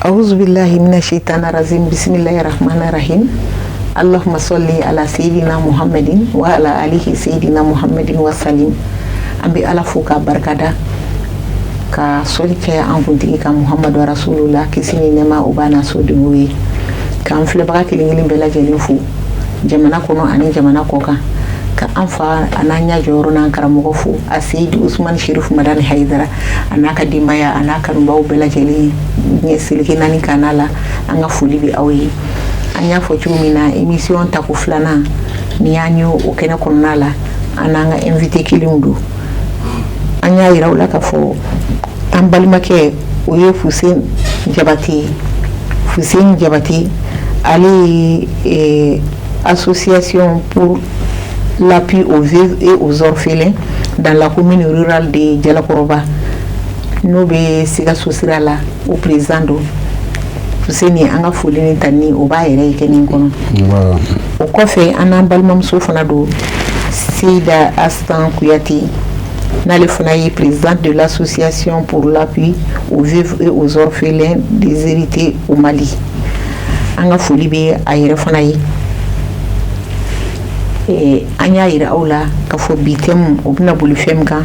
أعوذ بالله من الشيطان الرجيم بسم الله الرحمن الرحيم اللهم صل على سيدنا محمد وعلى آله سيدنا محمد وسلم أبي على فوق بركة ka soli kɛ an kuntigi ka Muhamadu Rasulullah kisi ni nɛɛma o b'a n'a so denw ye k'an filɛbaga kelen-kelen bɛɛ lajɛlen fo jamana kɔnɔ ani jamana kɔkan ka an fa a n'an ɲɛ jɔyɔrɔ n'an karamɔgɔ fo a Seydi Usmani Sherif Madani Hayidara a n'a ka denbaya a n'a kanubaw bɛɛ lajɛlen ɲɛ seleke naani kan'a la an ka foli bɛ aw ye an y'a fɔ cogo min na émission tako filanan ni y'an ye o kɛnɛ kɔnɔna la an n'an ka invité kelenw don an y'a yira u la ka fɔ an balimakɛ o ye Fuseni Jabate ale ye association pour l'appui aux veuves et aux orphelins dans la commune rurale de Jalakɔrɔba n'o bɛ Sikaso sira la o président don Fuseni an ka foli ni tani o b'a yɛrɛ ye kɛnɛ kɔnɔ o kɔfɛ an n'an balimamuso fana don Seyda Astan Kuyate n'ale fana ye présidente de l'association pour l'appui aux veuves et aux orphelins déshérités au Mali an ka foli bɛ a yɛrɛ fana ye an y'a yira aw la ka fɔ bi thème o bɛna boli fɛn min kan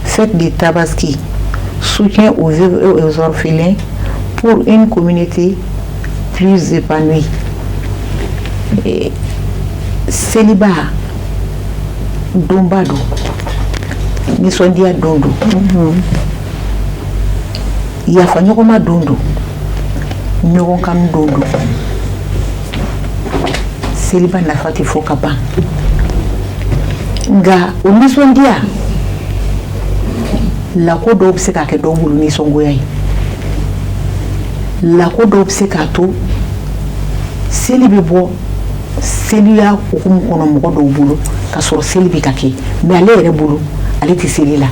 fête de Tabaski soutien aux veuves et aux orphelins pour une communauté plus épanouie célibat donba don nisɔndiya don don yafa ɲɔgɔnma don don ɲɔgɔn kanu don don célibat nafa tɛ fɔ ka ban nka o nisɔndiya lako dɔw bɛ se ka kɛ dɔw bolo nisɔngoya ye lako dɔw bɛ se k'a to seli bɛ bɔ seliya hukumu kɔnɔ mɔgɔ dɔw bolo ka sɔrɔ seli bɛ ka kɛ mais ale yɛrɛ bolo ale tɛ seli la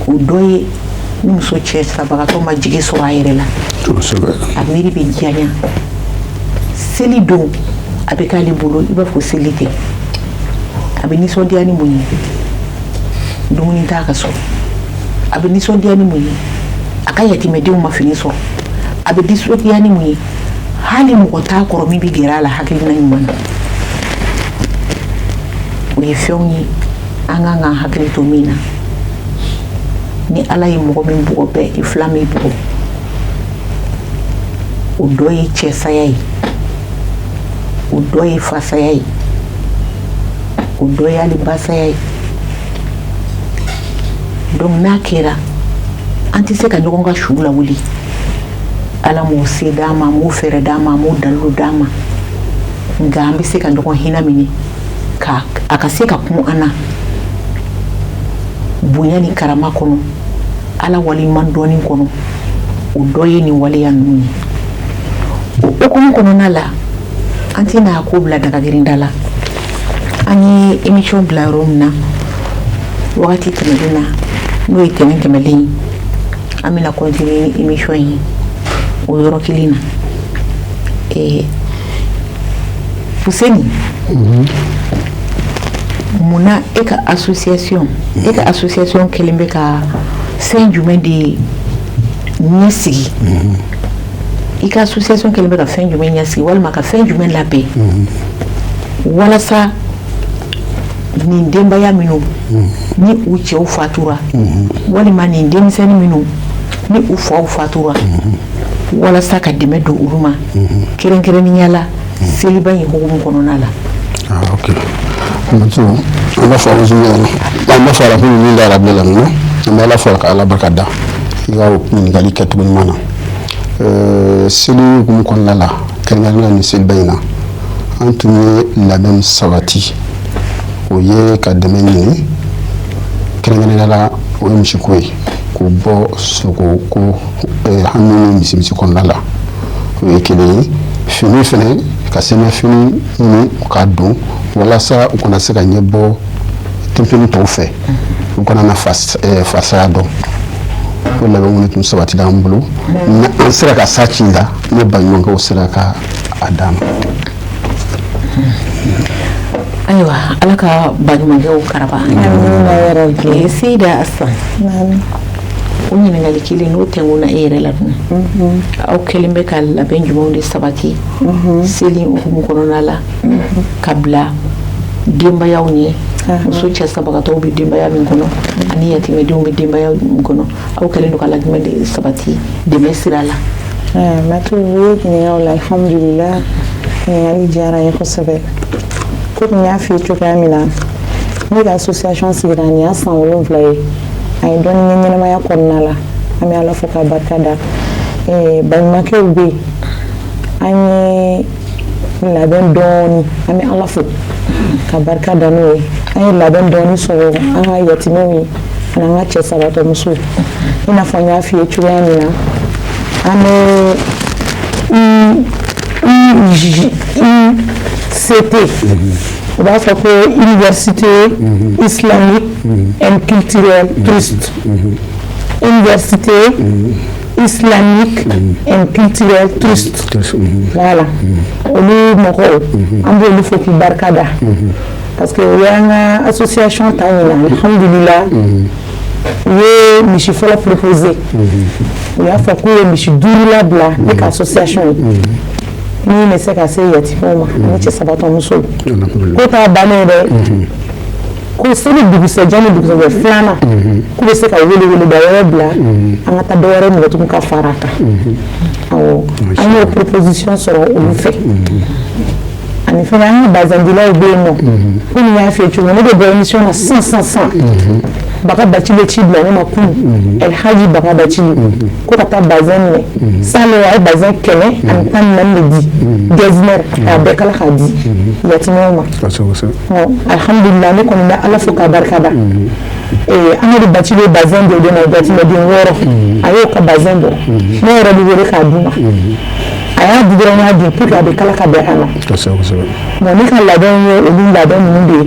o dɔ ye ni muso cɛ sabagatɔ ma jigi sɔrɔ a yɛrɛ la a miiri bɛ janya seli don a bɛ k'ale bolo i b'a fɔ seli tɛ a bɛ nisɔndiya ni mun ye dumuni t'a ka so a bɛ nisɔndiya ni mun ye a ka yatimɛdenw ma fini sɔrɔ a bɛ nisɔndiya ni mun ye hali mɔgɔ t'a kɔrɔ min bɛ gɛrɛ a la hakilina ɲuman na o ye fɛnw ye an kan k'an hakili to min na ni Ala ye mɔgɔ min bugɔ bɛɛ i fila min bugɔ o dɔ ye cɛ saya ye o dɔ ye fa saya ye o dɔ ye hali ba saya ye donc n'a kɛra an tɛ se ka ɲɔgɔn ka su lawuli Ala m'o se d'an ma m'o fɛrɛ d'an ma m'o dalilu d'an ma nka an bɛ se ka ɲɔgɔn hinɛ minɛ ka a ka se ka kun an na bonya ni karama kɔnɔ Ala waliɲuman dɔɔni kɔnɔ o dɔ ye nin waleya ninnu ye o hukumu kɔnɔna la an tɛna ko bila dagagerinda la an ye émission bila yɔrɔ min na wagati tɛmɛlen na n'o ye tɛmɛlen ye an bɛna continuer ni émission ye o yɔrɔ kelen na Fuseni munna e ka association kelen bɛ ka fɛn jumɛn de ɲɛsigi i ka association kelen bɛ ka fɛn jumɛn ɲɛsigi walima ka fɛn jumɛn labɛn walasa nin denbaya minnu ni u cɛw fatura walima nin denmisɛnnin minnu ni u faw fatura walasa ka dɛmɛ don olu ma kɛrɛnkɛrɛnnenya la seliba in hukumu kɔnɔna la. Ok. Mutu an b'a fɔ alhamdulilahi rabbil alamin an bɛ Ala fo ka Ala barika da i ka ɲininkali kɛcogo ɲuman na seli hukumu kɔnɔna la kɛrɛnkɛrɛnnenya ni seliba in na an tun ye labɛn sabati o ye ka dɛmɛ ɲini kɛrɛnkɛrɛnnenya la o ye misiko ye k'o bɔ sogo ko hami ni misi kɔnɔna la o ye kelen ye fini fɛnɛ ka sɛmɛfini ɲini k'a don walasa u kana se ka ɲɛbɔ denmisɛnnin tɔw fɛ u kana na fasaya dɔn o labɛn minnu tun sabatila an bolo an sera ka sa ci la ne baɲumankɛw sera ka a d'an ma. Ayiwa Ala ka baɲumankɛw karaba Seyda Asan o ɲininkali kelen n'o tɛnkuna e yɛrɛ la dun aw kɛlen bɛ ka labɛn jumɛnw de sabati seli hukumu kɔnɔna la ka bila denbayaw ɲɛ muso cɛ sabagatɔw bɛ denbaya min kɔnɔ ani yatimɛdenw bɛ denbaya min kɔnɔ aw kɛlen don ka labɛn de sabati dɛmɛ sira la. Matu ye ɲininkaliw la alhamdulillah ɲininkali diyara n ye kosɛbɛ komi n y'a f'i ye cogoya min na ne ka association sigira nin y'a san 7 ye a ye dɔɔni kɛ ɲɛnamaya kɔnɔna la an bɛ Ala fo k'a barika da baɲumankɛw bɛ yen an ye labɛn dɔɔni an bɛ Ala fo ka barika da n'o ye an ye labɛn dɔɔni sɔrɔ an ka yatimɛw ye ani an ka cɛ sabatɔmusow i n'a fɔ n y'a f'i ye cogoya min na an bɛ ICT u b'a fɔ ko Université Islamique and Culturelle Trust Université Islamique and Culturelle Trust voilà olu mɔgɔw an b'olu fo k'i barika da parce que o y'an ka association ta ɲina alhamdulillah u ye misi fɔlɔ proposé u y'a fɔ k'u ye misi 5 labila ne ka association ye min bɛ se ka se yatimɛw ma ani cɛ sabatɔmusow ko t'a bannen dɛ ko seli dugusɛjɛ ni dugusɛjɛ filanan k'u bɛ se ka weleweleda wɛrɛ bila an ka taa dɔ wɛrɛ minɛ tugun ka fara a kan awɔ an y'o proposition sɔrɔ olu fɛ ani fɛnɛ an ka bazandilaw bɛ yen nɔ komi n y'a f'i ye cogo min ne bɛ bɔ émission na sisan Baka Bacili ci bila ne ma kun El Hadji Baka Bacili ko ka taa bazin minɛ sale a ye bazin 114 de di Gesner a bɛɛ kala k'a di yatimɛw ma alhamdulillah ne kɔni bɛ Ala fo k'a barika da Amadu Bacili ye bazin dɔ di ma yatimɛden 6 a y'o ka bazin dɔ ne yɛrɛ bɛ wele k'a d'u ma a y'a di dɔrɔn y'a di pour que a bɛ kala ka bɛn a ma ne ka labɛn ye olu labɛn ninnu de ye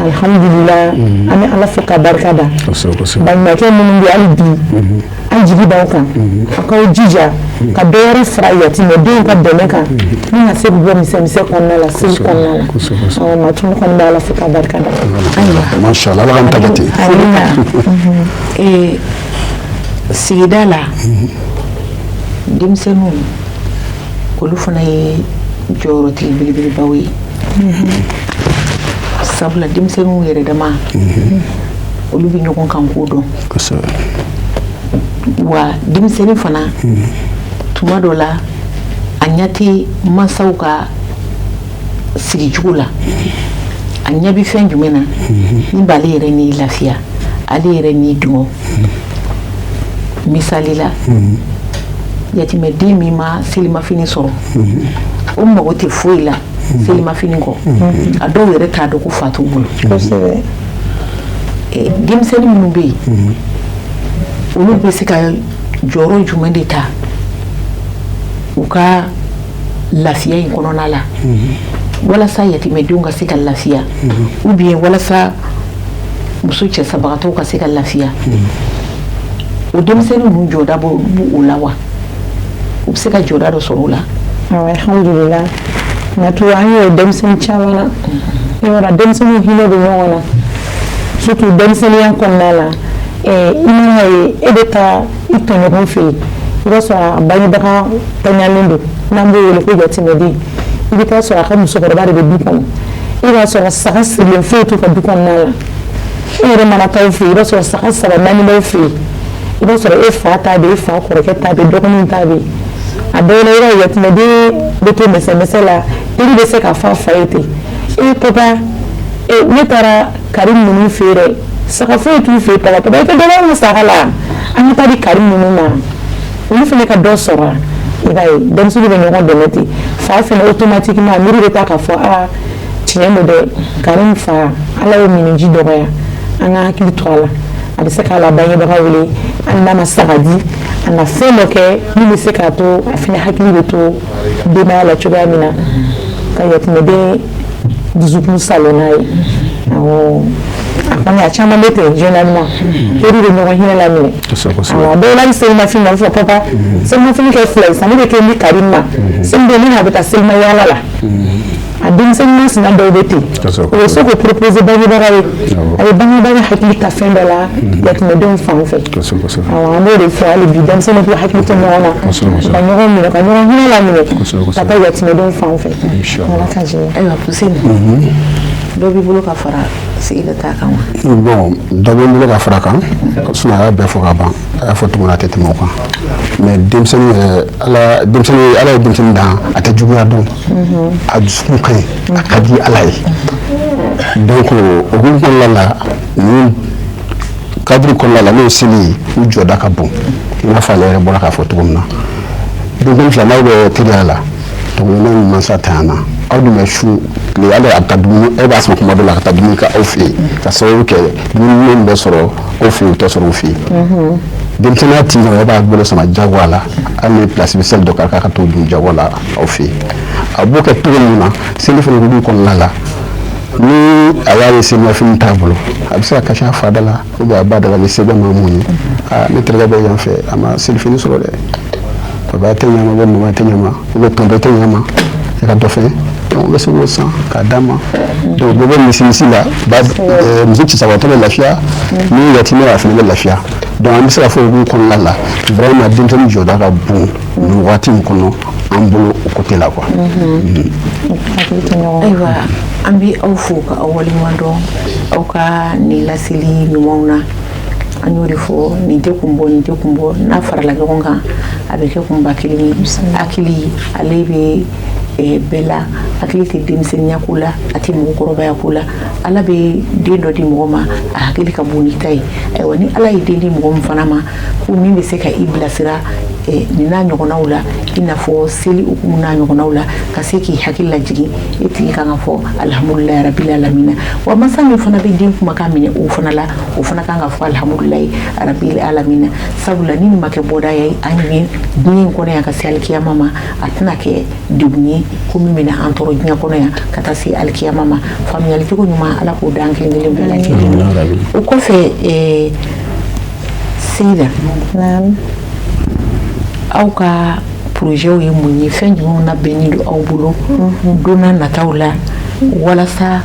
alhamdulillah an bɛ Ala fo k'a barika da baɲumankɛ minnu bɛ hali bi an jigi b'aw kan a k'aw jija ka dɔ wɛrɛ fara yatimɛdenw ka dɛmɛ kan min ka se k'u bɔ misɛnmisɛn kɔnɔna la seli kɔnɔna la awɔ Matu ne kɔni bɛ Ala fo k'a barika da ayiwa mashallah Ala k'an ta kɛ ten sigida la denmisɛnninw olu fana ye jɔyɔrɔtigi belebelebaw ye sabula denmisɛnninw yɛrɛ dama olu bɛ ɲɔgɔn kan ko dɔn wa denmisɛnnin fana tuma dɔ la a ɲɛ tɛ mansaw ka sigicogo la a ɲɛ bɛ fɛn jumɛn na ni b'ale yɛrɛ n'i lafiya ale yɛrɛ n'i dun misali la yatimɛden min ma selimafini sɔrɔ o mago tɛ foyi la selimafini kɔ a dɔw yɛrɛ t'a dɔn ko fa t'u bolo denmisɛnnin minnu bɛ yen olu bɛ se ka jɔyɔrɔ jumɛn de ta u ka lafiya in kɔnɔna la walasa yatimɛdenw ka se ka lafiya ou bien walasa muso cɛ sabagatɔw ka se ka lafiya o denmisɛnnin ninnu jɔda b'o la wa u bɛ se ka jɔda dɔ sɔrɔ o la alhamdulillah Matu an y'o denmisɛnnin caman na yɔrɔ denmisɛnninw hinɛ bɛ ɲɔgɔn na surtout denmisɛnninya kɔnɔna la i mana ye e bɛ taa i tɔɲɔgɔn fɛ yen i b'a sɔrɔ a bangebaga tanyalen don n'an b'o wele ko yatimɛden i bɛ taa sɔrɔ a ka musokɔrɔba de bɛ du kɔnɔ i b'a sɔrɔ saga sirilen foyi t'u ka du kɔnɔna la e yɛrɛ mana taa o fɛ yen i b'a sɔrɔ saga 3 4 b'aw fɛ yen i b'a sɔrɔ e fa ta bɛ e fa kɔrɔkɛ ta bɛ dɔgɔnin ta bɛ a dɔw la i b'a ye yatimɛden bɛ to misɛnmisɛn la olu bɛ se ka fɔ a fa ye ten papa ne taara Karim ninnu fɛ yen dɛ saga foyi t'u fɛ yen papa i tɛ dɔ bɔ an ka saga la an ka taa di Karim ninnu ma olu fana ka dɔ sɔrɔ i b'a ye denmisɛnninw bɛ ɲɔgɔn dɛmɛ ten fa fana automatiquement miiri bɛ taa k'a fɔ tiɲɛ don dɛ Karim fa Ala ye miniji dɔgɔya an ka hakili to a la a bɛ se k'a la bangebaga wele hali n'a ma saga di a na fɛn dɔ kɛ min bɛ se k'a to a fana hakili bɛ to denbaya la cogoya min na ka yatimɛden dusukun salon n'a ye awɔ a kɔni a caman bɛ ten généralement olu bɛ ɲɔgɔn hinɛ laminɛ awɔ dɔw la bɛ selimafini na a bɛ fɔ papa selimafini kɛ 2 ye san ne bɛ kɛ n di Karim ma seli don ne n'a bɛ taa selima yaala la a denmisɛnnin sina dɔw bɛ ten o bɛ se k'o proposer bangebaga ye a bɛ bangebaga hakili ta fɛn dɔ la yatimɛdenw fan fɛ an b'o de fɔ hali bi denmisɛnninw k'u hakili to ɲɔgɔn na ka ɲɔgɔn minɛ ka ɲɔgɔn hinɛ laminɛ ka taa yatimɛdenw fan fɛ ala ka jɛ. ayiwa Puseni dɔ b'i bolo ka fara sigida ta kan wa. bon dɔ bɛ n bolo ka fara kan sinon a y'a bɛɛ fɔ ka ban a y'a fɔ tuguni a tɛ tɛmɛ o kan mais denmisɛnnin yɛrɛ ala ye denmisɛnnin dan a tɛ juguya dɔn a dusukun ka ɲi a ka di ala ye donc o hukumu kɔnɔna la ni cadre kɔnɔna la n'o ye seli ye u jɔda ka bon i n'a fɔ ale yɛrɛ bɔra k'a fɔ cogo min na denmisɛnnin fila n'aw bɛ teliya la donc ne ni mansa tanyana aw dun bɛ su tile ale a bɛ taa dumuni e b'a sɔrɔ kuma dɔ la ka taa dumuni kɛ aw fɛ yen ka sababu kɛ dumuni min bɛ sɔrɔ aw fɛ yen o tɛ sɔrɔ u fɛ yen denmisɛnninya t'i ɲɛ e b'a bolo sama jagoya la hali ni place bɛ seli dɔ k'a ka t'o dun jagoya la aw fɛ yen a b'o kɛ cogo min na seli fana hukumu kɔnɔna la ni a y'a ye selimafini t'a bolo a bɛ se ka kasi a fada la ou bien a ba da la ni se bɛ maa mun ye ne terikɛ bɛ yan fɛ a ma selifini sɔrɔ dɛ papa tɛ ɲama ou bien mama tɛ ɲama ou bien tonton tɛ ɲama e ka dɔ fɛ donc bɛ se k'o san k'a d'a ma donc bɛɛ bɛ misi la muso cisabatɔ bɛ lafiya ni yatimɛ a fana bɛ lafiya donc an bɛ se ka fɔ olu kɔnɔna la vraiment denmisɛnnin jɔda ka bon nin waati in kɔnɔ an bolo o côté la quoi. ayiwa an bɛ aw fo ka aw waleɲuman dɔn aw ka nin laseli ɲumanw na an y'o de fɔ nin tɛ kun bɔ n'a farala ɲɔgɔn kan a bɛ kɛ kunba kelen ye hakili ale bɛ bɛɛ la hakili tɛ denmisɛnninya ko la a tɛ mɔgɔkɔrɔbaya ko la ala bɛ den dɔ di mɔgɔ ma a hakili ka bon ni ta ye ayiwa ni ala ye den di mɔgɔ min fana ma ko min bɛ se ka i bilasira nin n'a ɲɔgɔnnaw la i n'a fɔ seli hukumu n'a ɲɔgɔnnaw la ka se k'i hakili lajigin e tigi kan ka fɔ alihamudulilayi rabbil alamina wa masa min fana bɛ den kumakan minɛ o fana la o fana kan ka fɔ alihamudulilayi rabbil alamina sabula ni nin ma kɛ bɔda ye an ye diɲɛ in kɔnɔ yan ka se alikiyama ma a tɛna kɛ degun ye ko min bɛna an tɔɔrɔ diɲɛ kɔnɔ yan ka taa se alikiyama ma faamuyali cogo ɲuman ala k'o d'an kelen kelen bɛɛ lajɛlen o kɔfɛ Seyida aw ka projet ye mun ye fɛn jumɛnw na bɛnnen don aw bolo don n'a nataw la walasa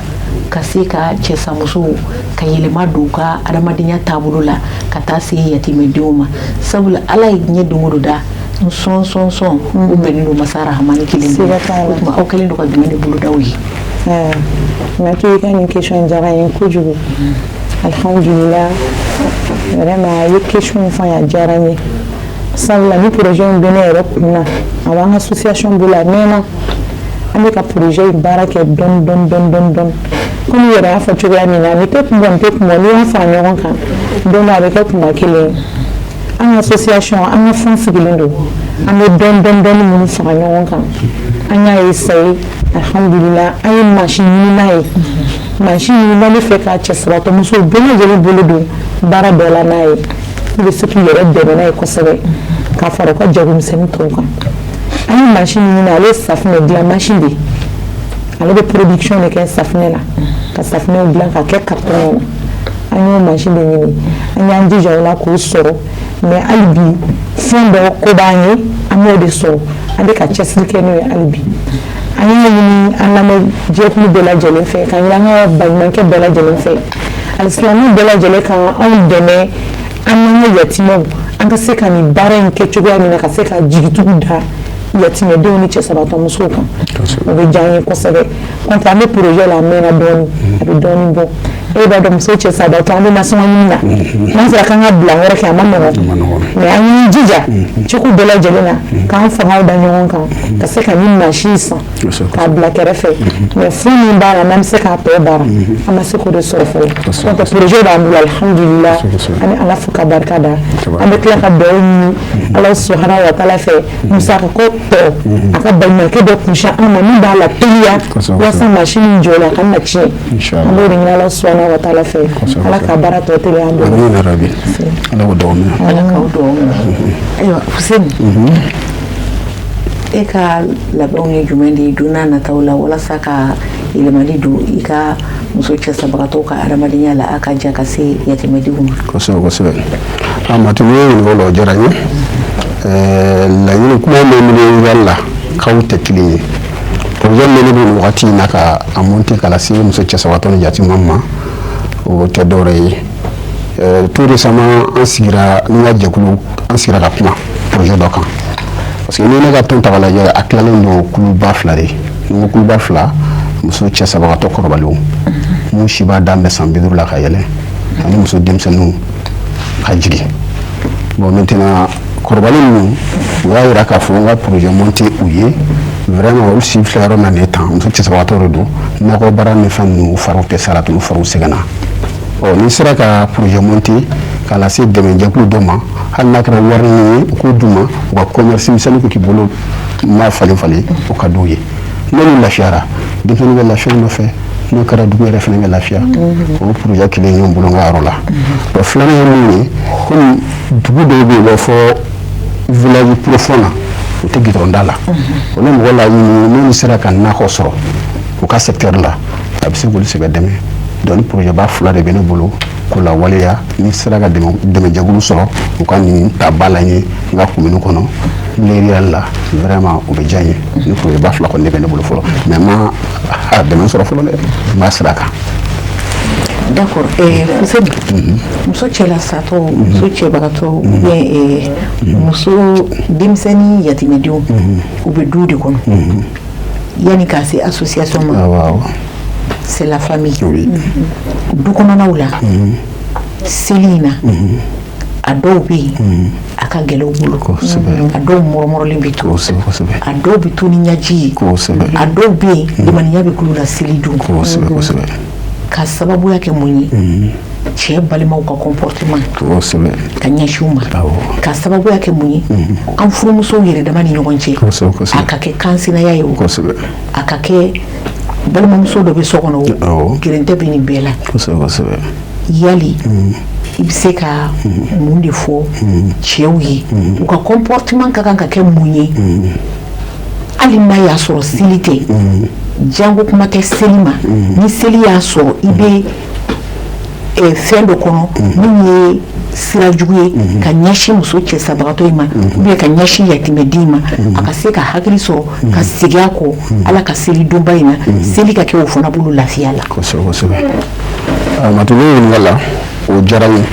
ka se ka cɛsamusow ka yɛlɛma don u ka adamadenya taabolo la ka taa se yatimɛdenw ma sabula ala ye diɲɛ don o don da sɔn o bɛnnen don masa rahamani kelen de o tuma aw kɛlen don ka jumɛn de bolodaw ye. mais to i ka nin question diyara n ye kojugu alhamdulillah vraiment a ye question fɔ a diyara n ye sabula ni projet in bɛ ne yɛrɛ kun na a b'an ka association bolo a mɛnna an bɛ ka projet in baara kɛ dɔɔni komi i yɛrɛ y'a fɔ cogoya min na nin tɛ kun bɔ n'i y'a fara ɲɔgɔn kan don dɔ a bɛ kɛ kunba kelen an ka association an ka fɛn sigilen don an bɛ dɔɔni minnu fara ɲɔgɔn kan an y'a essayer alhamdulillah an ye mansin ɲini n'a ye mansin ɲini n'a bɛ fɛ k'a cɛsabatɔ musow bɛɛ lajɛlen bolo don baara dɔ la n'a ye i bɛ se k'i yɛrɛ dɛmɛ n'a ye kosɛbɛ k'a fara u ka jagomisɛnnin tɔw kan an ye mansin ɲini ale ye safunɛ dilan mansin de ye ale bɛ production de kɛ safunɛ la ka safunɛw dilan ka kɛ carton na an y'o mansin de ɲini an y'an jija o la k'o sɔrɔ mais hali bi fɛn dɔ ko b'an ye an b'o de sɔrɔ an bɛ ka cɛsiri kɛ n'o ye hali bi an y'a ɲini an lamɛn jɛkulu bɛɛ lajɛlen fɛ k'a ɲini an ka baɲumankɛ bɛɛ lajɛlen fɛ alisilamɛw bɛɛ lajɛlen kan anw dɛmɛ an n'an ka yatimɛw an ka se ka nin baara in kɛ cogoya min na ka se ka jigitugu da yatimɛdenw ni cɛsabatɔ musow kan o bɛ diya an ye kosɛbɛ kɔntɛ an bɛ projet la a mɛnna dɔɔni a bɛ dɔɔni bɔ e b'a dɔn muso cɛsabatɔ an bɛ nasɔngɔ ɲini na n'an sera k'an ka bila wɛrɛ kɛ a ma nɔgɔn mais an y'i jija cogo bɛɛ lajɛlen na k'an fangaw da ɲɔgɔn kan ka se ka nin mansin san k'a bila kɛrɛfɛ mais fɛn min b'a la n'an bɛ se k'a tɔ baara an ma se k'o de sɔrɔ fɔlɔ kɔntɛ projet b'an bolo alhamdulillah an bɛ ala fo ka barika da an bɛ tila ka dugawu ɲini ala subahana wa taala fɛ musaka ko tɔ a ka baɲumankɛ dɔ kunsiya an ma min b'a la teliya walasa mansin min jɔ la a kana na tiɲɛ an b'o de ɲini ala subahana wa taala fɛ ala ka baara tɔ teliya an bolo. ala k'o dɔgɔ minɛ. ala k'aw dɔgɔ minɛ. ayiwa Fuseni e ka labɛnw ye jumɛn de ye don n'a nataw la walasa ka yɛlɛmali don i ka muso cɛsabagatɔw ka adamadenya la a ka ja ka se yatimɛdenw ma. kosɛbɛ a mati n'i ye ɲininka o la o diyara n ye laɲini kuma min bɛ yala la k'aw tɛ kelen ye projet min bɛ wagati in na ka a monter ka lase muso cɛsabatɔ ni yatimɛw ma o tɛ dɔwɛrɛ ye tout récemment an sigira ni ka jɛkulu an sigira ka kuma projet dɔ kan parce que ni ne ka tɔn ta k'a lajɛ a tilalen don kuluba fila de ni ko kuluba fila muso cɛsabagatɔ kɔrɔbalenw mun si b'a daminɛ san 50 la ka yɛlɛn ani muso denmisɛnninw ka jigin bon maintenant kɔrɔbalen ninnu u y'a jira k'a fɔ n ka projet monter u ye vraiment olu si filɛ yɔrɔ min na nin ye tan muso cɛsabagatɔ de don nakɔ baara ni fɛn ninnu fariw tɛ se a la tun fariw sɛgɛnna ni sera ka projet monter k'a lase dɛmɛjɛkulu dɔ ma hali n'a kɛra wari min ye u k'o d'u ma u ka commerce misɛnnin k'u bolo n'a falen falen o ka d'u ye n'olu lafiyara denmisɛnninw bɛ lafiya nɔfɛ n'o kɛra dugu yɛrɛ fana bɛ lafiya o projet kelen ye n bolo n ka yɔrɔ la bon filanan ye mun ye komi dugu dɔw bɛ yen u b'a fɔ village profond na o tɛ gidɔrɔn da la o ni mɔgɔ laɲini n'olu sera ka nakɔ sɔrɔ u ka secteur la a bɛ se k'olu sɛbɛ dɛmɛ donc ni projet ba fila de bɛ ne bolo k'o lawaleya ni sera ka dɛmɛjɛkulu sɔrɔ u ka nin ta ba la n ye n ka commune kɔnɔ mairie la vraiment o bɛ diya n ye ni projet ba fila kɔni de bɛ ne bolo fɔlɔ mais n ma dɛmɛ sɔrɔ fɔlɔ dɛ n b'a sira kan. D'accord. Fuseni, muso cɛlasatɔ muso cɛbagatɔ ou bien muso denmisɛnnin yatimɛdenw u bɛ du de kɔnɔ yanni k'a se association ma c'est la famille du kɔnɔnaw la seli in na a dɔw bɛ yen a ka gɛlɛn u bolo a dɔw mɔrɔmɔrɔlen bɛ to a dɔw bɛ to ni ɲaji ye a dɔw bɛ yen limaniya bɛ kulu la seli dun ka sababuya kɛ mun ye cɛ balimaw ka comportement ka ɲɛsin u ma ka sababuya kɛ mun ye an furumusow yɛrɛ dama ni ɲɔgɔn cɛ a ka kɛ kansinaya ye o a ka kɛ balimamuso dɔ bɛ so kɔnɔ o gɛrɛntɛ bɛ nin bɛɛ la yali i bɛ se ka mun de fɔ cɛw ye u ka comportement ka kan ka kɛ mun ye hali n'a y'a sɔrɔ seli tɛ jango kuma tɛ seli ma ni seli y'a sɔrɔ i bɛ fɛn dɔ kɔnɔ min ye sira jugu ye ka ɲɛsin muso cɛsabagatɔ in ma ou bien ka ɲɛsin yatimɛden ma a ka se ka hakili sɔrɔ ka segin a kɔ ala ka seli donba in na seli ka kɛ o fana bolo lafiya la. kosɛbɛ kosɛbɛ matulu ɲininka la o diyara n ye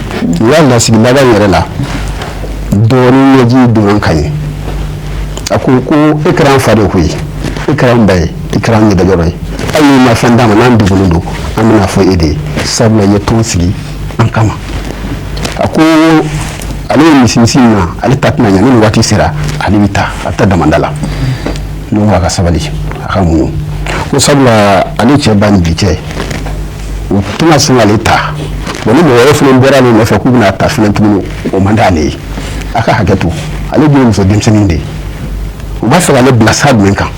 n y'a lasigi laban yɛrɛ la dɔɔnin ɲɛji donna ka ɲɛ a ko e kɛra an fa de koyi e kɛra an ba ye e kɛra an ɲɛdajɔrɔ ye hali n'i ma fɛn d'a ma n'an degunnen don an bɛna fɔ e de ye sabula i ye tɔn sigi an kama a ko ale ye misi min na ale ta tɛna ɲɛ ni waati sera ale bɛ taa a tɛ damanda la n'o a ka sabali a ka muɲu ko sabula ale cɛ ba ni bi cɛ o tɛna sɔn ale ta bon ni mɔgɔ wɛrɛ fana bɔra ale nɔfɛ k'u bɛna ta fɛnɛ tuguni o man d'ale ye a ka hakɛ to ale dun ye muso denmisɛnnin de ye u b'a fɛ k'ale bila sira jumɛn kan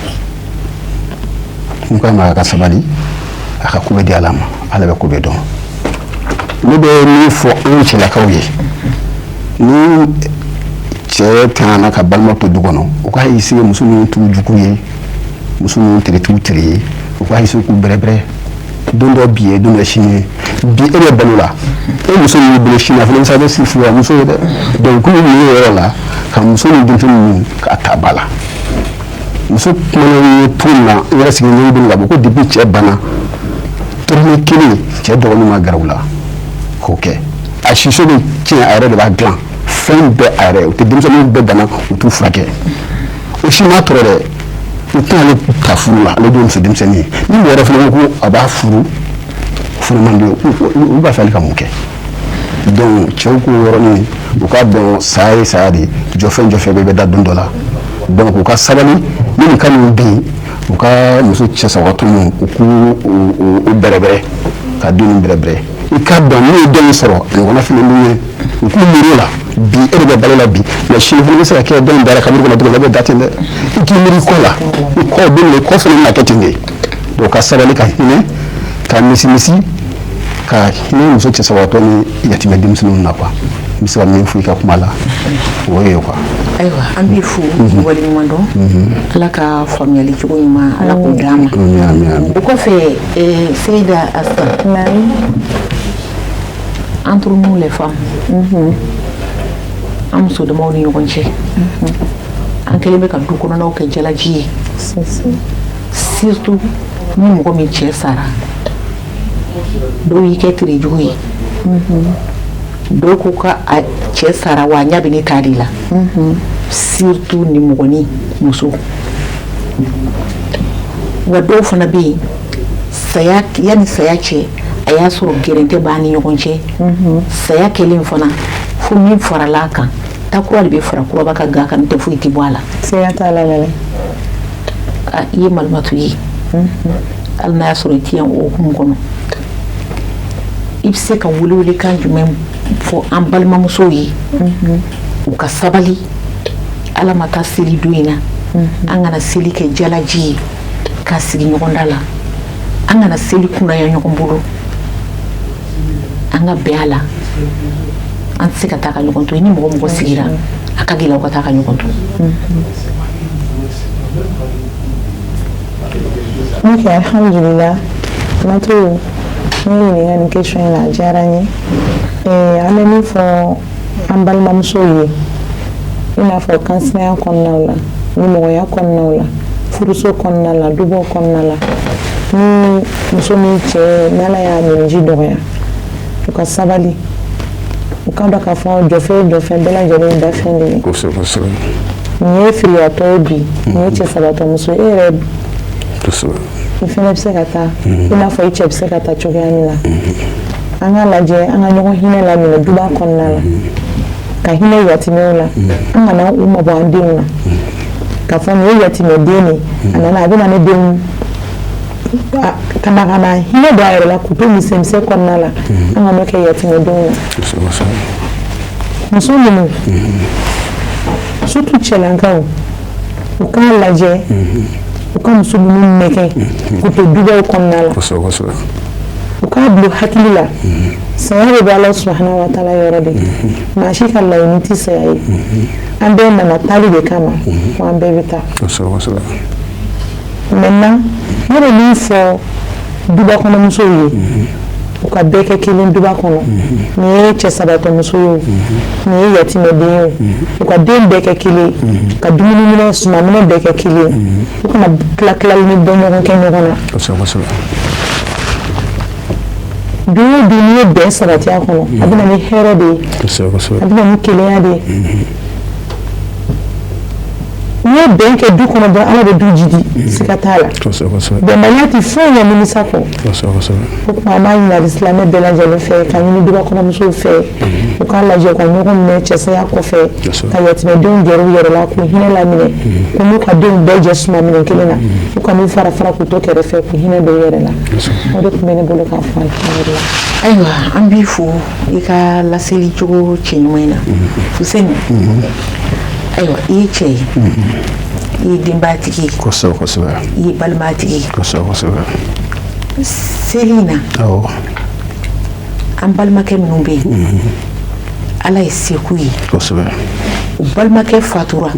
n ko a ma a ka sabali a ka ko bɛ di ala ma ala bɛ ko bɛɛ dɔn ne bɛ min fɔ an cɛlakaw ye ni cɛ tɛna ka balima to du kɔnɔ u ka i sigi muso minnu t'u jugu ye muso minnu tere t'u tere ye u ka i sigi k'u bɛrɛbɛrɛ don dɔ bi ye don dɔ sini ye bi e bɛ balo la e muso min bolo sini a fana bɛ se ka kɛ sifuya muso ye dɛ donc k'u ye yɔrɔ la ka muso ni denmisɛnnin ninnu k'a ta ba la muso kumana ye tun na i yɛrɛ sigi ɲɛgɛn bolo ka bɔ ko depuis cɛ banna tɔrɔmɛ kelen cɛ dɔgɔnin ma gɛrɛ u la k'o kɛ a siso bɛ tiɲɛ a yɛrɛ de b'a dilan fɛn bɛɛ a yɛrɛ o tɛ denmisɛnninw bɛɛ banna u t'u furakɛ o si ma tɔɔrɔ dɛ u tɛna ale ta furu la ale de ye muso denmisɛnnin ye ni mɔgɔ wɛrɛ fana ko a b'a furu furu man di olu b'a fɛ ale ka mun kɛ donc cɛw k'o yɔrɔnin u k'a dɔn saya ye saya de jɔfɛn bɛɛ bɛ da don dɔ la donc u ka sabali ni nin ka nin bɛ yen u ka muso cɛsabagatɔ ninnu u k'u bɛrɛbɛrɛ ka den nin bɛrɛbɛrɛ i k'a dɔn n'u ye den sɔrɔ ɲɔgɔnna fana b'u ye u k'u miiri o la bi e de bɛ balo la bi mais sini fana bɛ se ka kɛ den dara kaburu kɔnɔ dɔrɔn a bɛ da ten dɛ i k'i miiri kɔ la i kɔ don de kɔ fana bɛna kɛ ten de donc ka sabali ka hinɛ ka misimisi ka hinɛ muso cɛsabagatɔ ni yatimɛ denmisɛnninw na quoi n bɛ se ka min fɔ i ka kuma la o ye quoi. ayiwa an b'i fo waleɲuman dɔn ala ka faamuyali cogo ɲuman ala k'o d'an ma o kɔfɛ Seyida Asta entre nous les femmes an muso damaw ni ɲɔgɔn cɛ an kɛlen bɛ ka du kɔnɔnaw kɛ jalaji ye surtout ni mɔgɔ min cɛ sara dɔw y'i kɛ tire jugu ye dɔw ko ka a cɛ sara wa a ɲɛ bɛ ne ta de la surtout ni mɔgɔnin muso wa dɔw fana bɛ yen saya yanni saya cɛ a y'a sɔrɔ gɛrɛntɛ b'a ni ɲɔgɔn cɛ saya kɛlen fana fo min farala a kan takura de bɛ fara kuraba ka ga kan tɛ foyi tɛ bɔ a la saya t'a la dɛ i ye malimatu ye hali n'a y'a sɔrɔ i tɛ yan o hukumu kɔnɔ i bɛ se ka welewelekan jumɛn fɔ an balimamusow ye u ka sabali ala ma taa seli don in na an kana seli kɛ jalaji ye k'a sigi ɲɔgɔn da la an kana seli kunnaya ɲɔgɔn bolo an ka bɛn a la an tɛ se ka taa ka ɲɔgɔn to ni mɔgɔ mɔgɔ sigira a ka gɛlɛn u ka taa ka ɲɔgɔn to ok alhamdulillah matu ne ɲininka nin question in na a diyara n ye an bɛ min fɔ an balimamusow ye i n'a fɔ kansinaya kɔnɔnaw la nimɔgɔya kɔnɔnaw la furuso kɔnɔna la dubaw kɔnɔna la ni muso min cɛ n'ala y'a miniji dɔgɔya u ka sabali u ka dɔn k'a fɔ jɔfɛn bɛɛ lajɛlen dafɛn de ye nin ye filiyatɔ ye bi nin ye cɛ sabatɔ muso e yɛrɛ i fana bɛ se ka taa i n'a fɔ i cɛ bɛ se ka taa cogoya min na an ka lajɛ an ka ɲɔgɔn hinɛ laminɛ duba kɔnɔna la ka hinɛ yatimɛw la an kana u mabɔ an denw na k'a fɔ nin ye yatimɛ den de a nana a bɛ na ne denw ka na hinɛ don a yɛrɛ la k'u to misɛnmisɛn kɔnɔna la an ka n'o kɛ yatimɛ denw na muso minnu surtout cɛlankaw u k'a lajɛ u ka muso ninnu nɛgɛ k'u to dubaw kɔnɔna la u k'a bila hakili la saya de bɛ ala subahana wa taala yɔrɔ de maa si ka laɲini tɛ saya ye an bɛɛ nana taali de kama wa an bɛɛ bɛ taa maintenant ne bɛ min fɔ duba kɔnɔ musow ye u ka bɛɛ kɛ kelen duba kɔnɔ nin ye cɛ sabatɔ muso ye nin ye yatimɛden ye u ka den bɛɛ kɛ kelen ka dumuniminɛ sumaminɛ bɛɛ kɛ kelen u kana tila-tilali ni bɔ ɲɔgɔn kɛ ɲɔgɔn na don o don n'i ye bɛn sabati a kɔnɔ a bɛ na ni hɛrɛ de ye a bɛ na ni kelenya de ye n'i ye bɛn kɛ du kɔnɔ dɔrɔn ala bɛ du jidi siga t'a la bɛnbaliya tɛ fɛn ɲɛ nimisa kɔ o tuma an b'a ɲini alisilame bɛɛ lajɛlen fɛ ka ɲini duba kɔnɔmusow fɛ u k'a lajɛ ka ɲɔgɔn minɛ cɛsaya kɔfɛ ka yatimɛdenw gɛrɛ u yɛrɛ la k'u hinɛ laminɛ ko n'u ka denw bɛɛ jɛ suma minɛn kelen na u ka n'u fara fara k'u to kɛrɛfɛ k'u hinɛ don u yɛrɛ la o de tun bɛ ne bolo k'a fɔ alhamdulillah. ayiwa an b'i fo i ka laseli cogo cɛɲuman in na Fuseni ayiwa i ye cɛ ye i ye denbatigi ye kosɛbɛ i ye balimatigi ye kosɛbɛ seli in na an balimakɛ minnu bɛ yen ala ye se k'u ye kosɛbɛ u balimakɛ fatura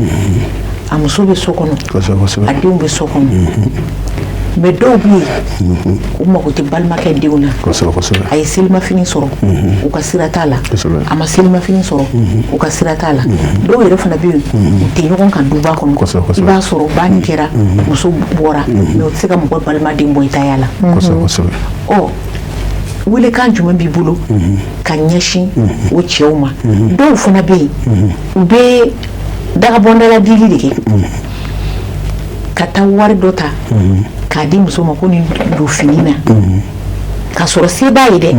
a muso bɛ so kɔnɔ a denw bɛ so kɔnɔ mais dɔw bɛ yen u mago tɛ balimakɛ denw na a ye selimafini sɔrɔ u ka sira t'a la a ma selimafini sɔrɔ u ka sira t'a la dɔw yɛrɛ fana bɛ yen u tɛ ɲɔgɔn kan duba kɔnɔ i b'a sɔrɔ banni kɛra muso bɔra mais u tɛ se ka mɔgɔ balimaden bɔ i taya la ɔ welekan jumɛn b'i bolo ka ɲɛsin o cɛw ma dɔw fana bɛ yen u bɛ dagabɔndala dili de kɛ ka taa wari dɔ ta k'a di muso ma ko nin don fini na k'a sɔrɔ se b'a ye dɛ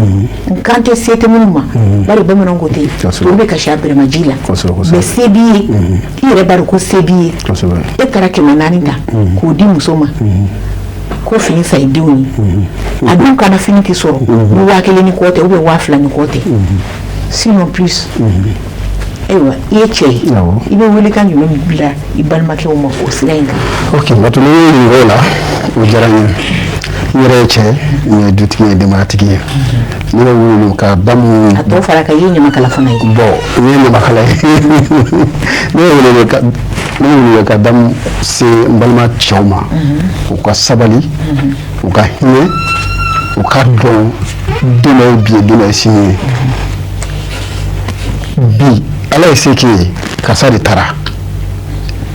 nkan tɛ se tɛ minnu ma bari bamananw ko ten olu bɛ kasi a bɛrɛmaji la mais se b'i ye i yɛrɛ b'a dɔn ko se b'i ye e taara 400 ta k'o di muso ma ko fini sa i denw ye a dun kana fini tɛ sɔrɔ ni 1000 ni kɔ tɛ ou bien 2000 ni kɔ tɛ sinon plus ayiwa i ye cɛ ye i bɛ welekan jumɛn bila i balimakɛw ma o sira in kan. ok Matu, ne ye ɲininka o la o diyara n ye n yɛrɛ ye cɛ n ye dutigi ye denbayatigi ye ne bɛ wele ka ba min a tɔ fara kan i ye ɲamakala fana ye n ye ɲamakala ye ne bɛ wele ka da min se n balima cɛw ma u ka sabali u ka hinɛ u ka dɔn don dɔ ye bi ye don dɔ ye sini ye bi ala ye se kɛ ye karisa de taara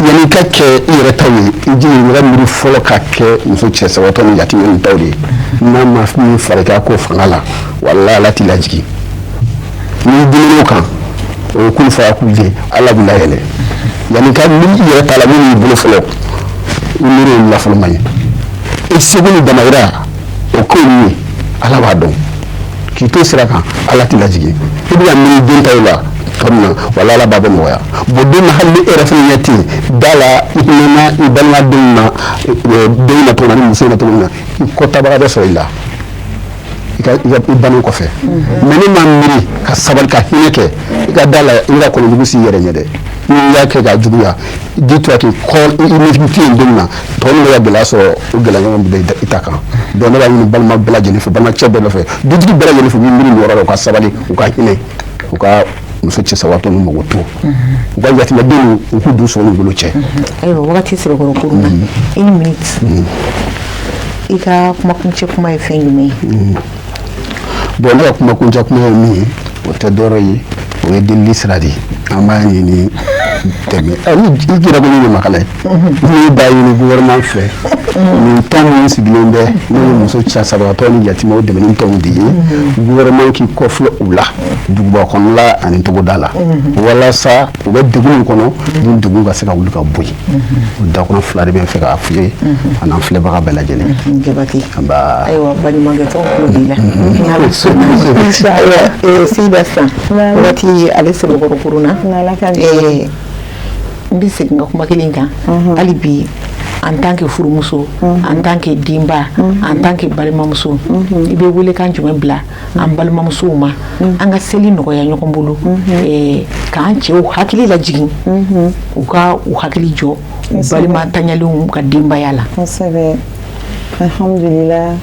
yani ka kɛ i yɛrɛ taw ye i jigi i yɛrɛ miiri fɔlɔ ka kɛ muso cɛ sabatɔ ni yatimɛ ni taw de ye n'a ma min fari k'a ko fanga la walahi ala t'i lajigi n'i dimin'o kan o ye kulu faya kulu ye ala b'i layɛlɛ yani ka min i yɛrɛ t'a la min b'i bolo fɔlɔ i miiri olu la fɔlɔ man ɲi i seko ni damayira o k'olu ye ala b'a dɔn k'i to sira kan ala t'i lajigi i bɛna miiri den taw la tɔmina wala ala b'a bɛ nɔgɔya bon don na hali ni e yɛrɛ fana ɲɛ tɛ yen da la i hinɛna i balimadenw na denw na cogo min na ni musow na cogo min na i kɔtabaga bɛ sɔrɔ i la i bannen kɔfɛ mais ne m'a miiri ka sabali ka hinɛ kɛ i ka da la i ka kɔlɔnjugu s'i yɛrɛ ɲɛ dɛ n'i y'a kɛ k'a juguya dis-toi que i ni tɛ yen don min na tɔ ninnu ka gɛlɛya sɔrɔ o gɛlɛya ɲɔgɔn bɛ i ta kan donc ne b'a ɲini balima bɛɛ lajɛlen fɛ balimacɛ bɛɛ nɔfɛ dutigi bɛɛ lajɛlen fɛ u b'i miiri nin yɔrɔ la u ka sabali u ka hinɛ u ka muso cɛ sabatɔ ni mago to u ka yatimɛdenw u k'u dun sɔn n'u bolo cɛ. ayiwa wagati sɛbɛkɔrɔ kurun na une minute i ka kumakuncɛ kuma ye fɛn jumɛn ye. bon ne ka kumakuncɛ kuma ye min ye o tɛ dɔwɛrɛ ye o ye delili sira de ye an b'a ɲini tɛmɛ i jira ko ni ɲamakala ye n'i b'a ɲini gouvernement fɛ nin tɔn minnu sigilen bɛ n'o ye muso cɛ sabatɔ ni yatimɛw dɛmɛni tɔnw de ye gouvernement k'i kɔfilɛ u la duguba kɔnɔla ani togoda la walasa u bɛ degun min kɔnɔ ni degun ka se ka wuli ka bɔ yen o dakɔnɔ fila de bɛ n fɛ k'a f'i ye a n'an filɛbaga bɛɛ lajɛlen. Jabate ayiwa baɲumankɛtɔn tulo b'i la ni ala sɔnna Seyida San wagati ale sɛbɛkɔrɔ kurun na n bɛ segin ka kuma kelen kan hali bi en tant que furumuso en tant que denba en tant que balimamuso i bɛ wele kan jumɛn bila an balimamusow ma an ka seli nɔgɔya ɲɔgɔn bolo k'an cɛw hakili lajigin u ka u hakili jɔ u balima taɲalenw ka denbaya la. kosɛbɛ alhamdulillah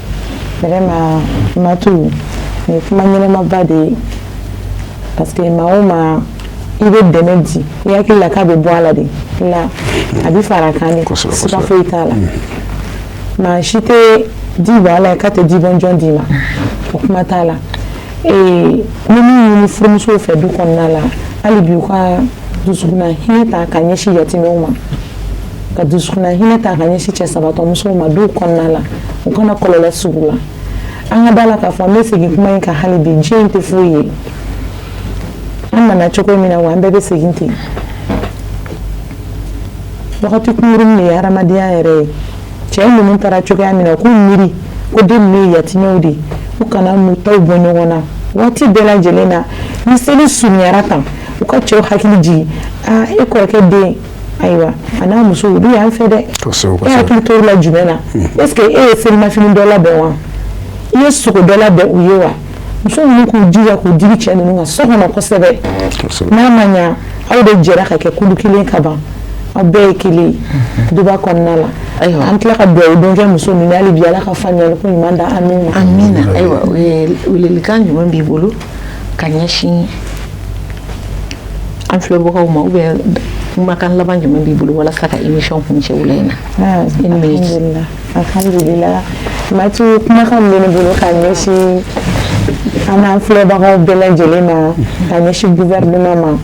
vraiment Matu ni kuma ɲɛnɛmaba de ye parce que maa o maa i bɛ dɛmɛ di i hakili la k'a bɛ bɔ a la de la a bɛ fara kan de siga foyi t'a la maa si tɛ di bɔ a la k'a tɛ di bɔn jɔn d'i ma o kuma t'a la ni min ɲini furumusow fɛ du kɔnɔna la hali bi u ka dusukuna hinɛ ta ka ɲɛsin yatimɛw ma ka dusukuna hinɛ ta ka ɲɛsin cɛ sabatɔmusow ma du kɔnɔna la u kana kɔlɔlɔ sugu la an ka da la k'a fɔ n bɛ segin kuma in kan hali bi diɲɛ in tɛ foyi ye an nana cogo min na wa an bɛɛ bɛ segin ten wagati kunkurunin de ye hadamadenya yɛrɛ ye cɛ ninnu taara cogoya min na k'u miiri ko den ninnu ye yatimɛw de ye u kana n'u taw bɔ ɲɔgɔn na waati bɛɛ lajɛlen na ni seli surunyara tan u ka cɛw hakili jigin e kɔrɔkɛ den ayiwa a n'a muso olu y'an fɛ dɛ e hakili t'olu la jumɛn na est ce que e ye selimafini dɔ labɛn wa i ye sogo dɔ labɛn u ye wa muso ninnu k'u jija k'u digi cɛ ninnu kan so kɔnɔ kosɛbɛ n'a ma ɲa aw de jɛra ka kɛ kulu kelen ka ban aw bɛɛ ye kelen ye duba kɔnɔna la an tila ka dugawu don kɛ muso ninnu hali bi ala ka faamuyali ko ɲuman da an n'u ma. amina ayiwa welelikan jumɛn b'i bolo ka ɲɛsin an filɛbagaw ma ubiyɛn kumakan laban jumɛn b'i bolo walasa ka émission kuncɛ wula in na. alhamdulillah Matu kumakan min bɛ ne bolo ka ɲɛsin an n'an filɛbagaw bɛɛ lajɛlen ma ka ɲɛsin gouvernement ma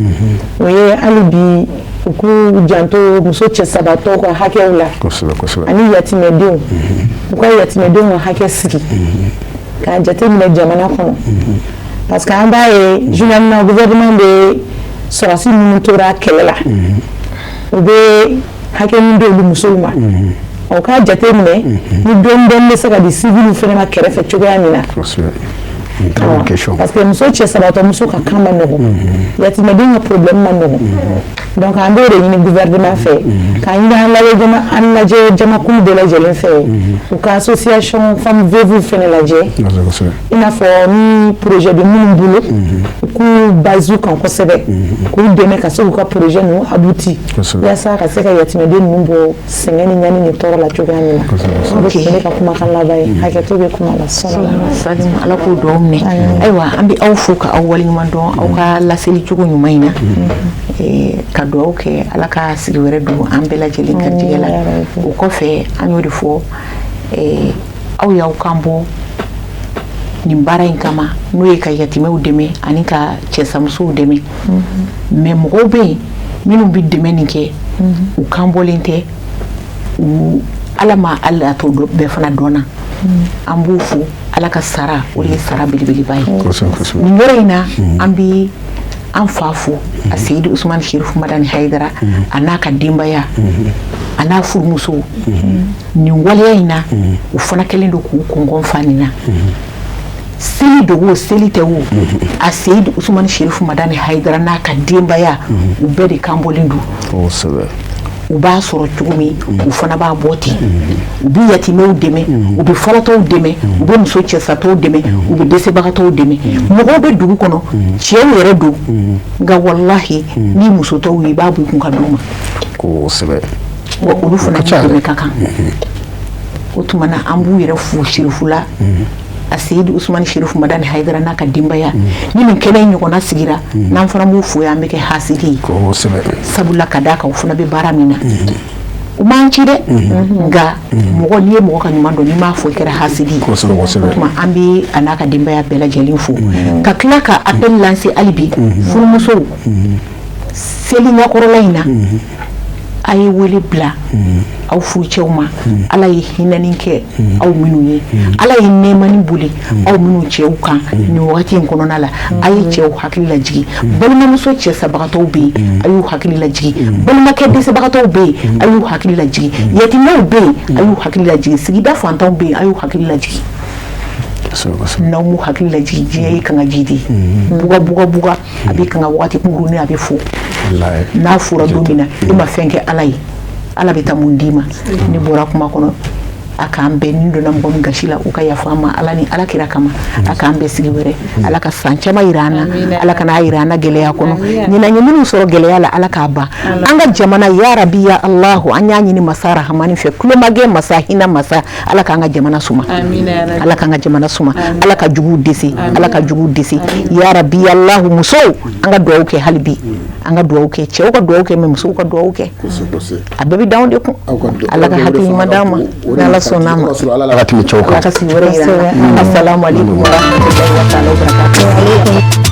o ye hali bi u k'u janto muso cɛ sabatɔw ka hakɛw la ani yatimɛdenw u ka yatimɛdenw ka hakɛ sigi k'a jateminɛ jamana kɔnɔ parce que an b'a ye généralement gouvernement bɛ sɔrɔsi minnu tora kɛlɛ la u bɛ hakɛ min di olu musow ma o k'a jateminɛ ni dɔɔni dɔɔni bɛ se ka di civil fana ma kɛrɛfɛ cogoya min na. Parce que muso cɛ sabatɔmuso ka kan ma nɔgɔn yatimɛden ka problème ma nɔgɔn donc an b'o de ɲini gouvernement fɛ k'a ɲini an lajɛ jamakulu bɛɛ lajɛlen fɛ u ka association femme veuve fɛnɛ lajɛ i n'a fɔ ni projet bɛ minnu bolo u k'u base kan kosɛbɛ k'u dɛmɛ ka se k'u ka projet ninnu abouti yaasa ka se ka yatimɛden ninnu bɔ sɛgɛn ni ɲani ni tɔɔrɔ la cogoya min na o de tun bɛ ne ka kumakan laban ye hakɛto bɛ kuma la Salim ala k'o dɔw minɛ ayiwa an bɛ aw fo ka aw waleɲuman dɔn aw ka laseli cogo ɲuman in na ka dugawu kɛ ala ka sigi wɛrɛ don an bɛɛ lajɛlen garijɛgɛ la o kɔfɛ an y'o de fɔ aw y'aw kan bɔ nin baara in kama n'o ye ka yatimɛw dɛmɛ ani ka cɛsamusow dɛmɛ mais mɔgɔw bɛ yen minnu bi dɛmɛ nin kɛ u kan bɔlen tɛ ala ma ala to bɛɛ fana dɔnna an b'u fo ala ka sara o de ye sara belebeleba ye nin yɔrɔ in na an bi an fa fo a Seydi Usmane Cherif Madani Haidara a n'a ka denbaya a n'a furumusow nin waleya in na u fana kɛlen don k'u kɔngɔn fa nin na seli dogo seli tɛ wo a Seydi Usmane Cherif Madani Haidara n'a ka denbaya u bɛɛ de kan bɔlen don u b'a sɔrɔ cogo min u fana b'a bɔ ten u bɛ yatimɛw dɛmɛ u bɛ falatɔw dɛmɛ u bɛ muso cɛsatɔw dɛmɛ u bɛ dɛsɛbagatɔw dɛmɛ mɔgɔw bɛ dugu kɔnɔ cɛw yɛrɛ don nka walahi ni muso tɔw ye i b'a bɔ i kun ka d'u ma wa olu fana dɛmɛ ka kan o tuma na an b'u yɛrɛ fo Cherifula a Seydi Usmane Cherif Madani Haidara n'a ka denbaya ni nin kɛnɛ in ɲɔgɔnna sigira n'an fana b'u fo an bɛ kɛ hasidi sabula ka d'a kan u fana bɛ baara min na u m'an ci dɛ nka mɔgɔ n'i ye mɔgɔ ka ɲuman dɔn n'i m'a fɔ i kɛra hasidi o tuma an bɛ a n'a ka denbaya bɛɛ lajɛlen fo ka tila ka appel lancer hali bi furumusow seli ɲɛkɔrɔla in na a ye wele bila aw furucɛw ma ala ye hinɛni kɛ aw minnu ye ala ye nɛɛmani boli aw minnu cɛw kan nin wagati in kɔnɔna la a ye cɛw hakili lajigi balimamuso cɛsabagatɔw bɛ yen a y'u hakili lajigi balimakɛ dɛsɛbagatɔw bɛ yen a y'u hakili lajigi yatimɛw bɛ yen a y'u hakili lajigi sigida fantanw bɛ yen a y'u hakili lajigi n'aw m'u hakili lajigi diɲɛ ye kan ka ji de buga a bɛ kan ka wagati kunkurunin a bɛ fo n'a fɔra don min na e ma fɛn kɛ ala ye ala bɛ taa mun d'i ma ne bɔra kuma kɔnɔ a k'an bɛɛ ni donna mɔgɔ min gasi la u ka yafa an ma ala ni ala kira kama a k'an bɛɛ sigi wɛrɛ ala ka san caman yira an na ala ka n'a yira an na gɛlɛya kɔnɔ ɲinan ye minnu sɔrɔ gɛlɛya la ala k'a ban an ka jamana ya rabi ya alahu an y'a ɲini masa rahamani fɛ kulomagɛ masa hinɛ masa ala k'an ka jamana suma ala k'an ka jamana suma ala ka juguw dɛsɛ ala ka juguw dɛsɛ ya rabi ya alahu musow an ka duwawu kɛ hali bi an ka duwawu kɛ cɛw ka duwawu kɛ mɛ musow ka duwawu kɛ a bɛɛ bɛ d'anw de kun ala ka hakili ɲuman d'an ma n'ala sɔnna ma ala ka tɛmɛ cɛw kan ala ka sigi wɛrɛ yira an na assalamu alaikum wa rahmatullahi wa barakatuh